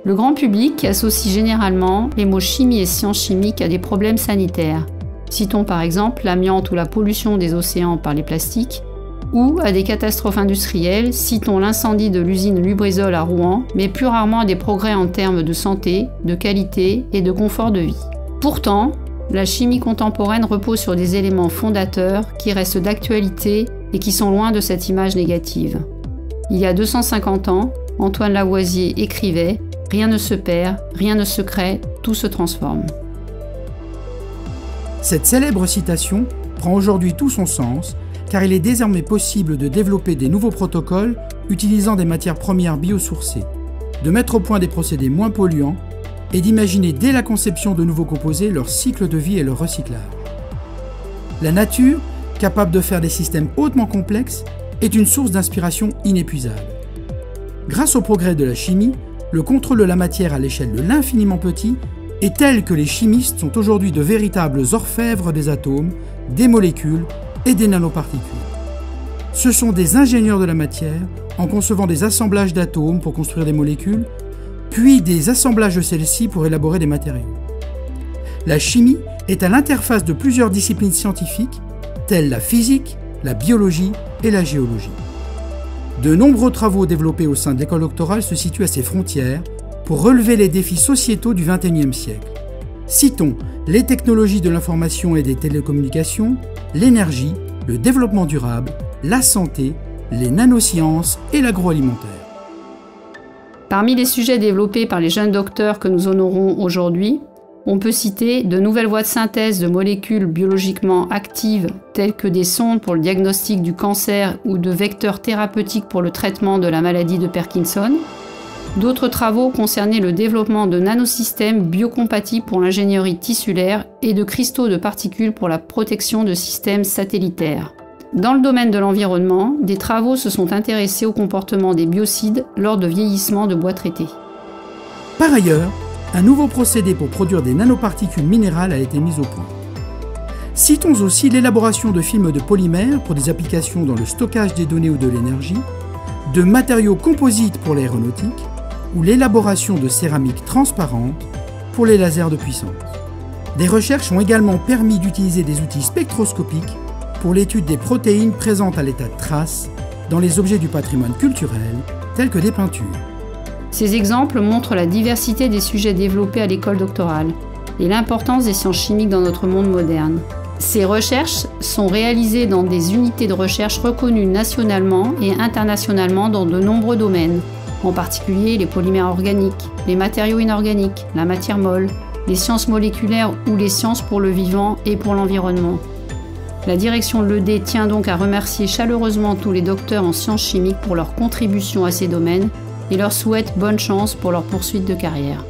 Le grand public associe généralement les mots chimie et sciences chimiques à des problèmes sanitaires. Citons par exemple l'amiante ou la pollution des océans par les plastiques, ou à des catastrophes industrielles, citons l'incendie de l'usine Lubrizol à Rouen, mais plus rarement à des progrès en termes de santé, de qualité et de confort de vie. Pourtant, la chimie contemporaine repose sur des éléments fondateurs qui restent d'actualité et qui sont loin de cette image négative. Il y a 250 ans, Antoine Lavoisier écrivait « Rien ne se perd, rien ne se crée, tout se transforme ». Cette célèbre citation prend aujourd'hui tout son sens, car il est désormais possible de développer des nouveaux protocoles utilisant des matières premières biosourcées, de mettre au point des procédés moins polluants et d'imaginer dès la conception de nouveaux composés leur cycle de vie et leur recyclage. La nature, capable de faire des systèmes hautement complexes, est une source d'inspiration inépuisable. Grâce au progrès de la chimie, le contrôle de la matière à l'échelle de l'infiniment petit est tel que les chimistes sont aujourd'hui de véritables orfèvres des atomes, des molécules et des nanoparticules. Ce sont des ingénieurs de la matière en concevant des assemblages d'atomes pour construire des molécules, puis des assemblages de celles-ci pour élaborer des matériaux. La chimie est à l'interface de plusieurs disciplines scientifiques, telles la physique, la biologie et la géologie. De nombreux travaux développés au sein de l'école doctorale se situent à ces frontières pour relever les défis sociétaux du XXIe siècle. Citons les technologies de l'information et des télécommunications, l'énergie, le développement durable, la santé, les nanosciences et l'agroalimentaire. Parmi les sujets développés par les jeunes docteurs que nous honorons aujourd'hui, on peut citer de nouvelles voies de synthèse de molécules biologiquement actives telles que des sondes pour le diagnostic du cancer ou de vecteurs thérapeutiques pour le traitement de la maladie de Parkinson. D'autres travaux concernaient le développement de nanosystèmes biocompatibles pour l'ingénierie tissulaire et de cristaux de particules pour la protection de systèmes satellitaires. Dans le domaine de l'environnement, des travaux se sont intéressés au comportement des biocides lors de vieillissement de bois traités. Par ailleurs, un nouveau procédé pour produire des nanoparticules minérales a été mis au point. Citons aussi l'élaboration de films de polymères pour des applications dans le stockage des données ou de l'énergie, de matériaux composites pour l'aéronautique, ou l'élaboration de céramiques transparentes pour les lasers de puissance. Des recherches ont également permis d'utiliser des outils spectroscopiques pour l'étude des protéines présentes à l'état de traces dans les objets du patrimoine culturel, tels que des peintures. Ces exemples montrent la diversité des sujets développés à l'école doctorale et l'importance des sciences chimiques dans notre monde moderne. Ces recherches sont réalisées dans des unités de recherche reconnues nationalement et internationalement dans de nombreux domaines, en particulier les polymères organiques, les matériaux inorganiques, la matière molle, les sciences moléculaires ou les sciences pour le vivant et pour l'environnement. La direction de l'ED tient donc à remercier chaleureusement tous les docteurs en sciences chimiques pour leur contribution à ces domaines et leur souhaite bonne chance pour leur poursuite de carrière.